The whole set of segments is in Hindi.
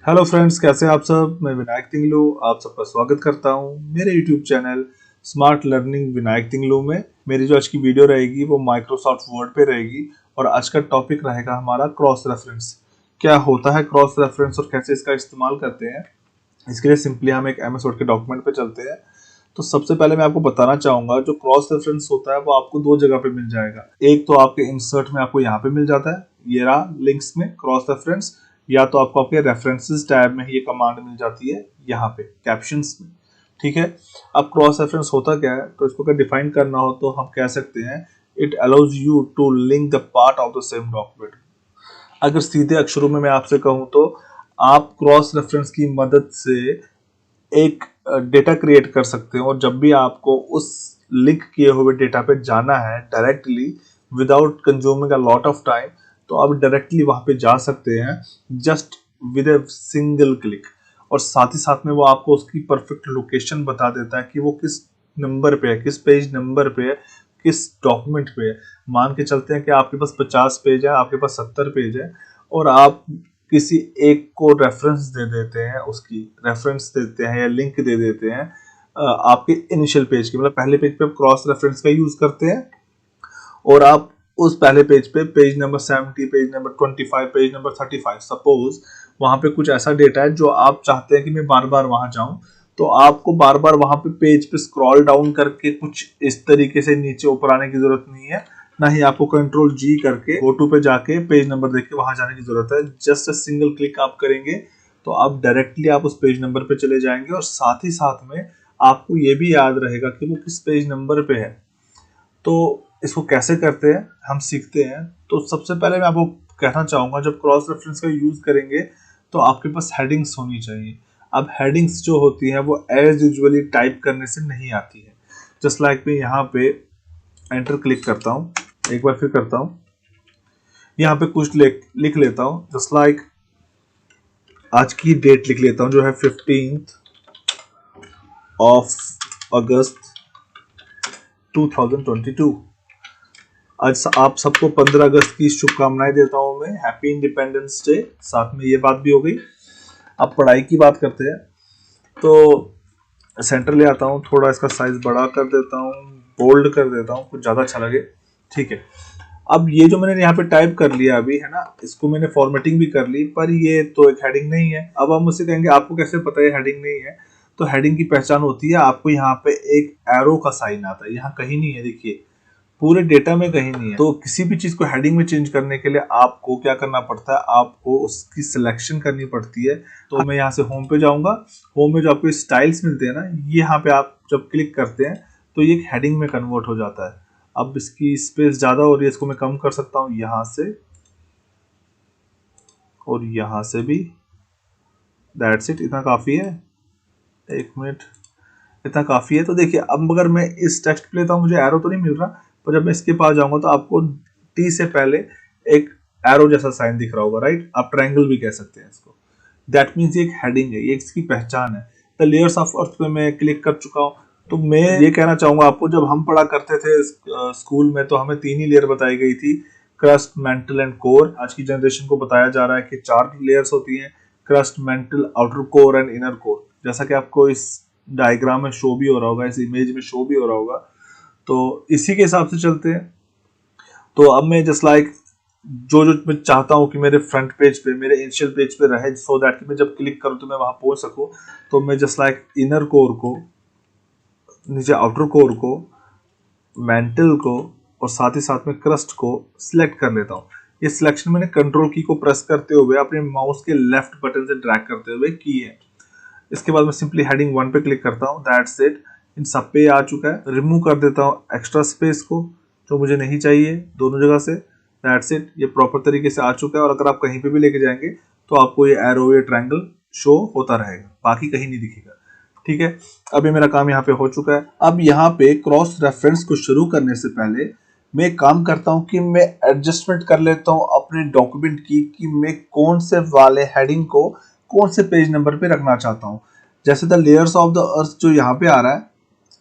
हेलो फ्रेंड्स, कैसे हैं आप सब। मैं विनायक तिंगलू आप सबका स्वागत करता हूं मेरे YouTube channel smart learning Vinayak Tinglu में। मेरी जो आज की वीडियो रहेगी वो माइक्रोसॉफ्ट वर्ड पे रहेगी और आज का टॉपिक रहेगा हमारा क्रॉस रेफरेंस। क्या होता है क्रॉस रेफरेंस और कैसे इसका इस्तेमाल करते हैं। इसके लिए सिंपली हम एक एमएस वर्ड के डॉक्यूमेंट पे चलते हैं। तो सबसे पहले मैं आपको बताना चाहूंगा जो क्रॉस रेफरेंस होता है वो आपको दो जगह पे मिल जाएगा। एक तो आपके इंसर्ट में आपको यहाँ पे मिल जाता है, ये रहा लिंक्स में क्रॉस रेफरेंस, या तो आपको आपके रेफरेंसेस टैब में ही ये कमांड मिल जाती है यहाँ पे कैप्शंस में। ठीक है। अब क्रॉस रेफरेंस होता क्या है, तो इसको अगर डिफाइन करना हो तो हम कह सकते हैं it allows you to link the part of the same document. अगर सीधे अक्षरों में मैं आपसे कहूं तो आप क्रॉस रेफरेंस की मदद से एक डेटा क्रिएट कर सकते हो और जब भी आपको उस लिंक किए हुए डेटा पे जाना है directly without consuming a lot of time, तो आप डायरेक्टली वहां पे जा सकते हैं just with a single click. और साथ ही साथ में वो आपको उसकी परफेक्ट लोकेशन बता देता है कि वो किस नंबर पे है, किस पेज नंबर पे है, किस डॉक्यूमेंट पे है। मान के चलते हैं कि आपके पास 50 पेज है, आपके पास 70 पेज है और आप किसी एक को रेफरेंस दे देते हैं, उसकी रेफरेंस देते हैं या लिंक दे देते हैं आपके इनिशियल पेज के, मतलब पहले पेज पे आप क्रॉस रेफरेंस का यूज करते हैं और आप उस पहले पेज पे page number 70, page number 25, page number 35 suppose वहां पे कुछ ऐसा डेटा है जो आप चाहते हैं कि मैं बार बार वहां जाऊं, तो आपको बार बार वहां पे पेज पे स्क्रॉल डाउन करके कुछ इस तरीके से नीचे ऊपर आने की जरूरत नहीं है। ना ही आपको कंट्रोल जी करके गो टू पे जाके पेज नंबर देख के वहां जाने की जरूरत है। जस्ट अ सिंगल क्लिक आप करेंगे तो आप डायरेक्टली आप उस पेज नंबर पे चले जाएंगे और साथ ही साथ में आपको ये भी याद रहेगा कि वो किस पेज नंबर पे है। तो इसको कैसे करते हैं हम सीखते हैं। तो सबसे पहले मैं आपको कहना चाहूंगा जब क्रॉस रेफरेंस का यूज करेंगे तो आपके पास हेडिंग्स होनी चाहिए। अब हेडिंग्स जो होती है वो एज यूजुअली टाइप करने से नहीं आती है। जस्ट लाइक मैं यहाँ पे एंटर क्लिक करता हूँ, एक बार फिर करता हूँ, यहाँ पे कुछ लिख लेता हूँ जस्ट लाइक आज की डेट लिख लेता हूँ जो है 15th ऑफ अगस्त 2022। आज आप सबको 15 अगस्त की शुभकामनाएं देता हूं मैं, हैप्पी इंडिपेंडेंस डे। साथ में ये बात भी हो गई। अब पढ़ाई की बात करते हैं तो सेंटर ले आता हूं, थोड़ा इसका साइज बड़ा कर देता हूं, बोल्ड कर देता हूं, कुछ ज्यादा अच्छा लगे। ठीक है। अब ये जो मैंने यहाँ पे टाइप कर लिया अभी है ना, इसको मैंने फॉर्मेटिंग भी कर ली, पर ये तो एक हेडिंग नहीं है। अब हम मुझसे कहेंगे आपको कैसे पता है हेडिंग नहीं है। तो हेडिंग की पहचान होती है, आपको यहाँ पे एक एरो का साइन आता है, यहाँ कहीं नहीं है, देखिए पूरे डेटा में कहीं नहीं है। तो किसी भी चीज को हेडिंग में चेंज करने के लिए आपको क्या करना पड़ता है, आपको उसकी सिलेक्शन करनी पड़ती है। तो मैं यहाँ से होम पे जाऊंगा, होम में जो आपको स्टाइल्स मिलते हैं ना, ये यहाँ पे आप जब क्लिक करते हैं तो ये एक हेडिंग में कन्वर्ट हो जाता है। अब इसकी स्पेस ज्यादा हो रही है, इसको मैं कम कर सकता हूँ यहाँ से और यहाँ से भी। दैट्स इट, इतना काफी है। एक मिनट, इतना काफी है। तो देखिए अब अगर मैं इस टेक्स्ट पे लेता हूँ मुझे एरो तो नहीं मिल रहा, पर जब मैं इसके पास जाऊंगा तो आपको टी से पहले एक एरो जैसा साइन दिख रहा होगा, राइट। आप ट्रायंगल भी कह सकते हैं इसको। दैट मीन्स ये एक हेडिंग है, ये इसकी पहचान है। द लेयर्स ऑफ अर्थ पे मैं क्लिक कर चुका हूँ। तो मैं ये कहना चाहूंगा आपको, जब हम पढ़ा करते थे स्कूल में तो हमें 3 ही लेयर बताई गई थी, क्रस्ट, मेंटल एंड कोर। आज की जनरेशन को बताया जा रहा है कि 4 लेयर्स होती हैं, crust, mental, outer core and inner core. जैसा कि आपको इस डायग्राम में शो भी हो रहा होगा, इस इमेज में शो भी हो रहा होगा। तो इसी के हिसाब से चलते हैं। तो अब मैं जस्ट लाइक जो जो मैं चाहता हूँ कि मेरे फ्रंट पेज पे, मेरे इनिशियल पेज पे रहे, सो दैट कि मैं जब क्लिक करूँ तो मैं वहां पहुंच सकूं। तो मैं जस्ट लाइक इनर कोर को, नीचे आउटर कोर को, मेंटल को और साथ ही साथ में क्रस्ट को सिलेक्ट कर लेता हूँ। ये सिलेक्शन मैंने कंट्रोल की को प्रेस करते हुए अपने माउस के लेफ्ट बटन से ड्रैग करते हुए की है। इसके बाद मैं सिंपली हेडिंग 1 पे क्लिक करता हूँ, दैट्स इट। इन सब पे आ चुका है। रिमूव कर देता हूँ एक्स्ट्रा स्पेस को जो मुझे नहीं चाहिए दोनों जगह से, दैट्स इट। ये प्रॉपर तरीके से आ चुका है और अगर आप कहीं पे भी लेके जाएंगे तो आपको ये एरो, ये ट्रायंगल शो होता रहेगा, बाकी कहीं नहीं दिखेगा। ठीक है। अभी मेरा काम यहाँ पे हो चुका है। अब यहाँ पे क्रॉस रेफरेंस को शुरू करने से पहले मैं एक काम करता हूँ कि मैं एडजस्टमेंट कर लेता हूँ अपने डॉक्यूमेंट की, कि मैं कौन से वाले हेडिंग को कौन से पेज नंबर पे रखना चाहता हूँ। जैसे the layers of the earth जो यहाँ पे आ रहा है,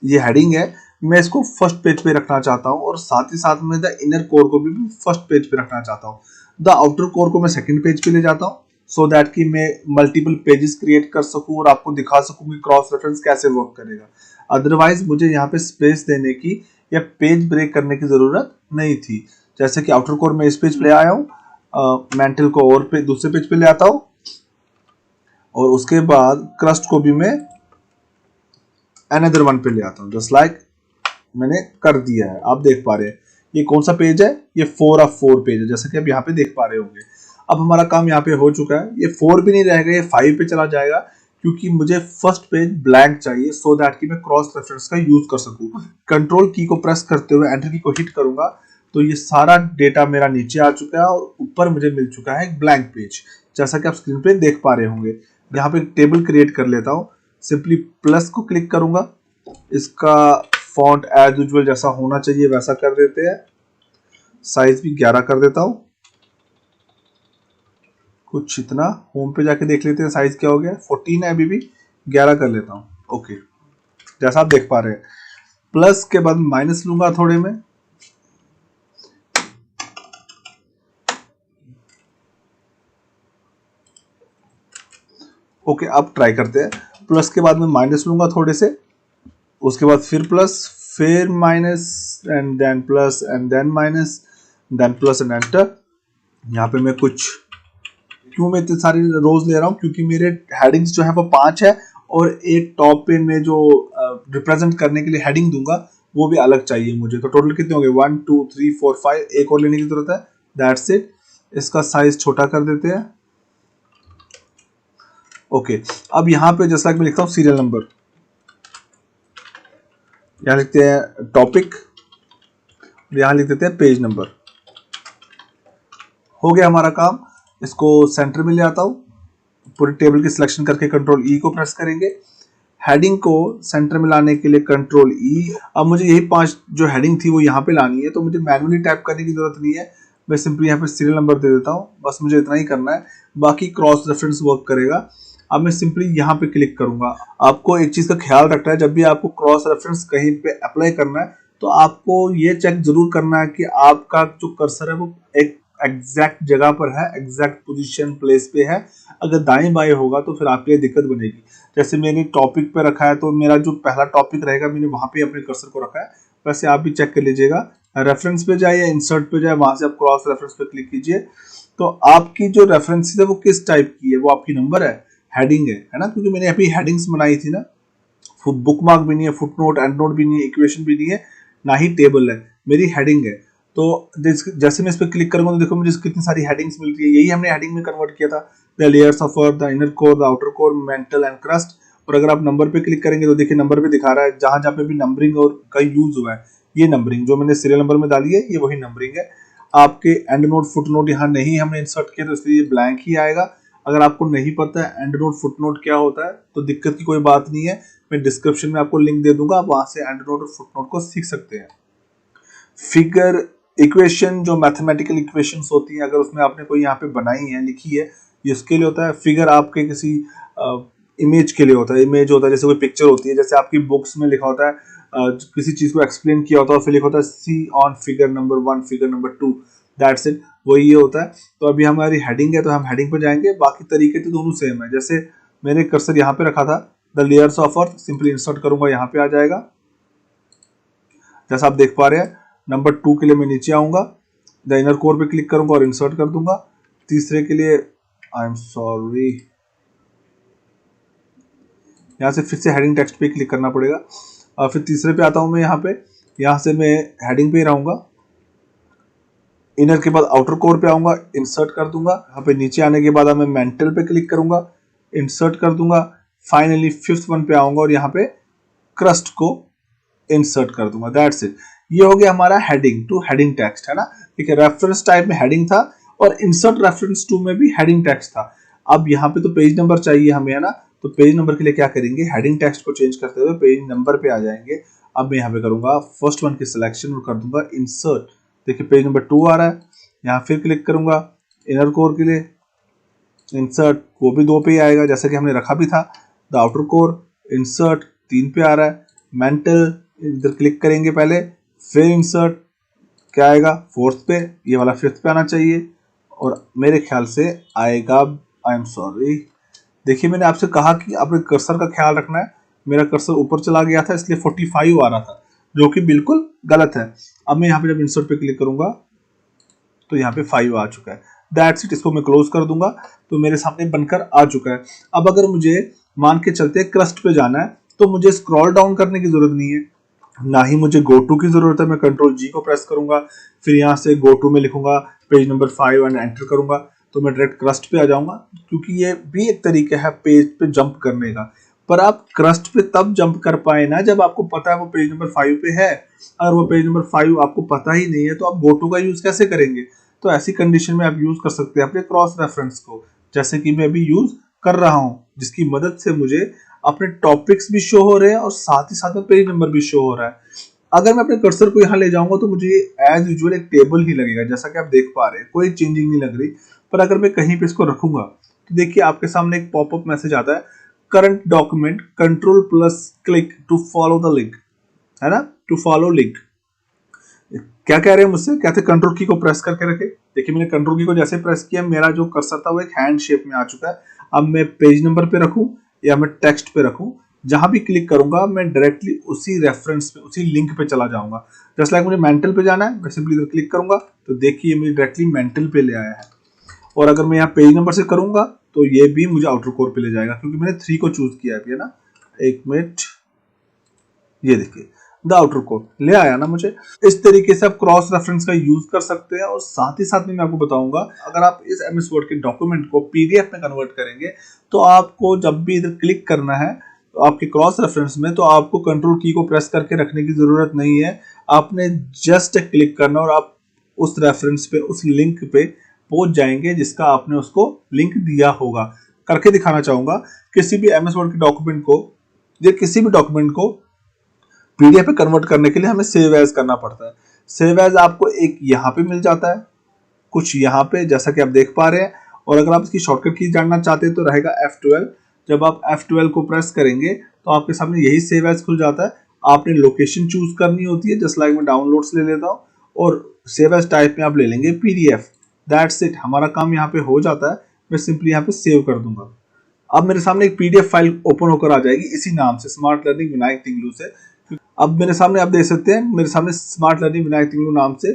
ये हेडिंग है, मैं इसको फर्स्ट पेज पे रखना चाहता हूँ और साथ ही साथ में द इनर कोर को भी फर्स्ट पेज पे रखना चाहता हूँ। द आउटर कोर को मैं सेकंड पेज पे ले जाता हूँ, सो दैट कि मैं मल्टीपल पेजेस क्रिएट कर सकूं और आपको दिखा सकूं कि क्रॉस रेफरेंस कैसे वर्क करेगा। अदरवाइज मुझे यहाँ पे स्पेस देने की या पेज ब्रेक करने की जरूरत नहीं थी। जैसे कि आउटर कोर में इस पेज पे ले आया हूँ, मेंटल को और पे दूसरे पेज पे ले आता हूँ, और उसके बाद क्रस्ट को भी मैं अनदर वन पे ले आता हूँ, जस्ट लाइक मैंने कर दिया है। आप देख पा रहे हैं ये कौन सा पेज है, ये 4 ऑफ 4 पेज है, जैसे कि आप यहाँ पे देख पा रहे होंगे। अब हमारा काम यहाँ पे हो चुका है, ये 4 भी नहीं रहेगा, ये 5 पे चला जाएगा, क्योंकि मुझे फर्स्ट पेज ब्लैंक चाहिए सो दैट कि मैं क्रॉस रेफरेंस का यूज कर सकूं। कंट्रोल की को प्रेस करते हुए एंटर की को हिट करूंगा तो ये सारा डेटा मेरा नीचे आ चुका है और ऊपर मुझे मिल चुका है एक ब्लैंक पेज, जैसा कि आप स्क्रीन पे देख पा रहे होंगे। यहाँ पे एक टेबल क्रिएट कर लेता हूँ, सिंपली प्लस को क्लिक करूंगा, इसका फॉन्ट एज यूजुअल जैसा होना चाहिए वैसा कर देते हैं, साइज भी 11 कर देता हूं, कुछ इतना। होम पे जाके देख लेते हैं साइज क्या हो गया, 14 है, अभी भी 11 कर लेता हूं। ओके, जैसा आप देख पा रहे हैं। प्लस के बाद माइनस लूंगा थोड़े में, ओके अब ट्राई करते हैं। प्लस के बाद में माइनस लूंगा थोड़े से, उसके बाद फिर प्लस, फिर minus and then plus and then minus, then plus and enter. यहाँ पे मैं कुछ, क्यों मैं इतनी सारी रोज ले रहा हूँ, क्योंकि मेरे हेडिंग्स जो है वो 5 है और एक टॉप पे मैं जो रिप्रेजेंट करने के लिए हेडिंग दूंगा वो भी अलग चाहिए मुझे। तो टोटल कितने हो गए, 1 2 3 4 5, एक और लेने की जरूरत है, दैट्स इट। इसका साइज छोटा कर देते हैं। ओके, अब यहाँ पे जैसा कि मैं लिखता हूँ सीरियल नंबर, यहाँ लिखते हैं टॉपिक, यहाँ लिख देते हैं पेज नंबर। हो गया हमारा काम। इसको सेंटर में ले आता हूँ, पूरी टेबल की सिलेक्शन करके कंट्रोल ई को प्रेस करेंगे। हेडिंग को सेंटर में लाने के लिए कंट्रोल ई। अब मुझे यही 5 जो हेडिंग थी वो यहाँ पे लानी है, तो मुझे मैनुअली टाइप करने की जरूरत नहीं है, मैं सिंपली यहाँ पे सीरियल नंबर दे देता हूँ, बस मुझे इतना ही करना है, बाकी क्रॉस रेफरेंस वर्क करेगा। अब मैं सिंपली यहाँ पे क्लिक करूंगा। आपको एक चीज का ख्याल रखना है, जब भी आपको क्रॉस रेफरेंस कहीं पे अप्लाई करना है तो आपको ये चेक जरूर करना है कि आपका जो कर्सर है वो एक एग्जैक्ट जगह पर है, एग्जैक्ट पोजीशन प्लेस पे है। अगर दाएं बाएं होगा तो फिर आपके लिए दिक्कत बनेगी। जैसे मैंने टॉपिक पे रखा है तो मेरा जो पहला टॉपिक रहेगा मैंने वहां पे अपने कर्सर को रखा है, वैसे आप भी चेक कर लीजिएगा। रेफरेंस पे जाए या इंसर्ट पे जाए, वहां से आप क्रॉस रेफरेंस पे क्लिक कीजिए, तो आपकी जो रेफरेंस है वो किस टाइप की है, वो आपकी नंबर है, हेडिंग है ना, क्योंकि मैंने अभी हेडिंग्स बनाई थी ना, बुक मार्क भी नहीं है, फुट नोट एंड नोट भी नहीं है, इक्वेशन भी नहीं है, ना ही टेबल है, मेरी हेडिंग है। तो जैसे मैं इस पर क्लिक करूंगा तो देखो मुझे कितनी सारी हेडिंग्स मिल रही है, यही हमने हेडिंग में कन्वर्ट किया था, the layers of earth, the inner core, the outer core, mental and crust. और अगर आप नंबर पे क्लिक करेंगे तो देखिए नंबर पे दिखा रहा है, जहां जहां पे भी नंबरिंग और का यूज हुआ है, ये नंबरिंग जो मैंने सीरियल नंबर में डाली है ये वही नंबरिंग है। आपके एंड नोट फुट नोट यहाँ नहीं हमने इंसर्ट किया तो इसलिए ब्लैंक ही आएगा। अगर आपको नहीं पता है एंड नोट फुट नोट क्या होता है तो दिक्कत की कोई बात नहीं है, मैं डिस्क्रिप्शन में आपको लिंक दे दूंगा, आप वहां से एंड नोट और फुट नोट को सीख सकते हैं। फिगर इक्वेशन, जो मैथमेटिकल इक्वेशंस होती हैं, अगर उसमें आपने कोई यहाँ पे बनाई है, लिखी है, ये उसके लिए होता है। फिगर आपके किसी इमेज के लिए होता है, इमेज होता है जैसे कोई पिक्चर होती है, जैसे आपकी बुक्स में लिखा होता है किसी चीज को एक्सप्लेन किया होता है, फिर लिखा होता है see on figure number 1 figure number 2, that's it, वही ये होता है। तो अभी हमारी हेडिंग है तो हम हेडिंग पर जाएंगे, बाकी तरीके तो दोनों सेम है। जैसे मैंने कर्सर यहाँ पे रखा था, the layers of earth, simply insert करूंगा, यहाँ पे आ जाएगा, जैसा आप देख पा रहे हैं। नंबर 2 के लिए मैं नीचे आऊंगा, द इनर कोर पे क्लिक करूंगा और इंसर्ट कर दूंगा। तीसरे के लिए आई एम सॉरी, यहाँ से फिर से हेडिंग टेक्स्ट पे क्लिक करना पड़ेगा, और फिर तीसरे पे आता हूं मैं, यहाँ से मैं हेडिंग पे रहूंगा, इनर के बाद आउटर कोर पे आऊंगा, इंसर्ट कर दूंगा। यहाँ पे नीचे आने के बाद मैं मेंटल पे क्लिक करूंगा, इंसर्ट कर दूंगा। फाइनली 5th वन पे आऊंगा और यहाँ पे क्रस्ट को इंसर्ट कर दूंगा, दैट्स इट। ये हो गया हमारा हेडिंग टू हेडिंग टेक्स्ट, है ना, ठीक है। रेफरेंस टाइप में हेडिंग था और इंसर्ट रेफरेंस टू में भी हेडिंग टेक्स्ट था। अब यहाँ पे तो पेज नंबर चाहिए हमें, है ना, तो पेज नंबर के लिए क्या करेंगे, हेडिंग टेक्स्ट को चेंज करते हुए पेज नंबर पे आ जाएंगे। अब मैं यहाँ पे करूंगा फर्स्ट वन की सिलेक्शन और कर दूंगा इंसर्ट, देखिए पेज नंबर 2 आ रहा है। यहाँ फिर क्लिक करूंगा इनर कोर के लिए, इंसर्ट, वो भी 2 पे ही आएगा जैसा कि हमने रखा भी था। द आउटर कोर, इंसर्ट, 3 पे आ रहा है। मेंटल, इधर क्लिक करेंगे पहले, फिर इंसर्ट, क्या आएगा 4th पे, ये वाला 5th पे आना चाहिए, और मेरे ख्याल से आएगा आई एम सॉरी। देखिए मैंने आपसे कहा कि आपने कर्सर का ख्याल रखना है। मेरा कर्सर ऊपर चला गया था इसलिए 45 आ रहा था, जो कि बिल्कुल गलत है। अब मैं यहाँ पे जब इंसर्ट पे क्लिक करूंगा तो यहाँ पे 5 आ चुका है। That's it. इसको मैं क्लोज कर दूंगा तो मेरे सामने बनकर आ चुका है। अब अगर मुझे मान के चलते क्रस्ट पे जाना है तो मुझे स्क्रॉल डाउन करने की जरूरत नहीं है, ना ही मुझे गो टू की जरूरत है। मैं कंट्रोल जी को प्रेस करूंगा, फिर यहाँ से गो टू में लिखूंगा पेज नंबर 5 एंड एंटर करूंगा तो मैं डायरेक्ट क्रस्ट पे आ जाऊंगा, क्योंकि ये भी एक तरीका है पेज पे जंप करने का। पर आप क्रस्ट पे तब जंप कर पाए ना जब आपको पता है वो पेज नंबर 5 पे है। अगर वो पेज नंबर 5 आपको पता ही नहीं है तो आप गो टू का यूज कैसे करेंगे? तो ऐसी कंडीशन में आप यूज कर सकते हैं अपने क्रॉस रेफरेंस को, जैसे कि मैं अभी यूज कर रहा हूं, जिसकी मदद से मुझे अपने टॉपिक्स भी शो हो रहे हैं और साथ ही साथ में पेज नंबर भी शो हो रहा है। अगर मैं अपने कर्सर को यहाँ ले जाऊंगा तो मुझे एज यूजुअल एक टेबल ही लगेगा, जैसा कि आप देख पा रहे हैं, कोई चेंजिंग नहीं लग रही। पर अगर मैं कहीं पे इसको रखूंगा तो देखिए आपके सामने एक पॉपअप मैसेज आता है, current document control plus click to follow the link, है ना, टू फॉलो लिंक। क्या कह रहे हैं मुझसे? कहते कंट्रोल की को प्रेस करके रखे। देखिए मैंने कंट्रोल की को जैसे प्रेस किया मेरा जो कर्सर था वो एक हैंड शेप में आ चुका है। अब मैं पेज नंबर पे रखूं या मैं टेक्स्ट पे रखूं, जहां भी क्लिक करूंगा मैं डायरेक्टली उसी रेफरेंस पे, उसी लिंक पे चला जाऊंगा। जस्ट लाइक मुझे मेंटल पे जाना है, मैं सिंपली इधर क्लिक करूंगा तो देखिए मुझे डायरेक्टली मेंटल पे ले आया है। और अगर मैं यहाँ पेज नंबर से करूंगा तो ये भी मुझे आउटर कोर पे ले जाएगा, क्योंकि मैंने 3 को चूज किया है ना। एक मिनट, ये देखिए द आउटर कोर ले आया ना मुझे। इस तरीके से आप क्रॉस रेफरेंस का यूज कर सकते हैं। और साथ ही साथ में मैं आपको बताऊंगा, अगर आप इस एमएस वर्ड के डॉक्यूमेंट को पीडीएफ में कन्वर्ट करेंगे तो आपको जब भी इधर क्लिक करना है तो आपके क्रॉस रेफरेंस में, तो आपको कंट्रोल की को प्रेस करके रखने की जरूरत नहीं है। आपने जस्ट क्लिक करना और आप उस रेफरेंस पे, उस लिंक पे पहुंच जाएंगे जिसका आपने उसको लिंक दिया होगा। करके दिखाना चाहूंगा, किसी भी एमएस वर्ड के डॉक्यूमेंट को या किसी भी डॉक्यूमेंट को पीडीएफ पे कन्वर्ट करने के लिए हमें सेव एज करना पड़ता है। सेव एज आपको एक यहाँ पे मिल जाता है, कुछ यहाँ पे, जैसा कि आप देख पा रहे हैं। और अगर आप इसकी शॉर्टकट की जानना चाहते हैं तो रहेगा F12। जब आप F12 को प्रेस करेंगे तो आपके सामने यही सेव एज खुल जाता है। आपने लोकेशन चूज करनी होती है, जस्ट लाइक मैं डाउनलोड्स ले लेता हूँ और सेव एज टाइप में आप ले लेंगे पीडीएफ। दैट्स इट, हमारा काम यहाँ पे हो जाता है। मैं सिंपली यहाँ पे सेव कर दूंगा। अब मेरे सामने एक पीडीएफ फाइल ओपन होकर आ जाएगी इसी नाम से, स्मार्ट लर्निंग विनायक तिंगलू से। अब मेरे सामने आप देख सकते हैं, मेरे सामने स्मार्ट लर्निंग विनायक तिंगलू नाम से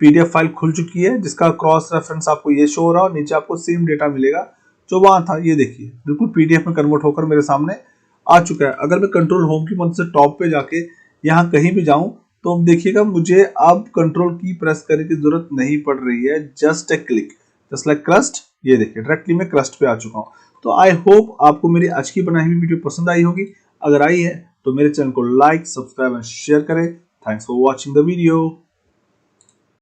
पीडीएफ फाइल खुल चुकी है, जिसका क्रॉस रेफरेंस आपको ये शो हो रहा है और नीचे आपको सेम डेटा मिलेगा जो वहां था। ये देखिए बिल्कुल पीडीएफ में कन्वर्ट होकर मेरे सामने आ चुका है। अगर मैं कंट्रोल होम की मदद से टॉप पे जाके यहाँ कहीं भी जाऊं तो देखिएगा मुझे अब कंट्रोल की प्रेस करने की जरूरत नहीं पड़ रही है। Just a click, just like crust. ये देखिए डायरेक्टली मैं क्रस्ट पे आ चुका हूँ। तो आई होप आपको मेरी आज की बनाई हुई वीडियो पसंद आई होगी। अगर आई है तो मेरे चैनल को लाइक, सब्सक्राइब एंड शेयर करें। Thanks for watching the video.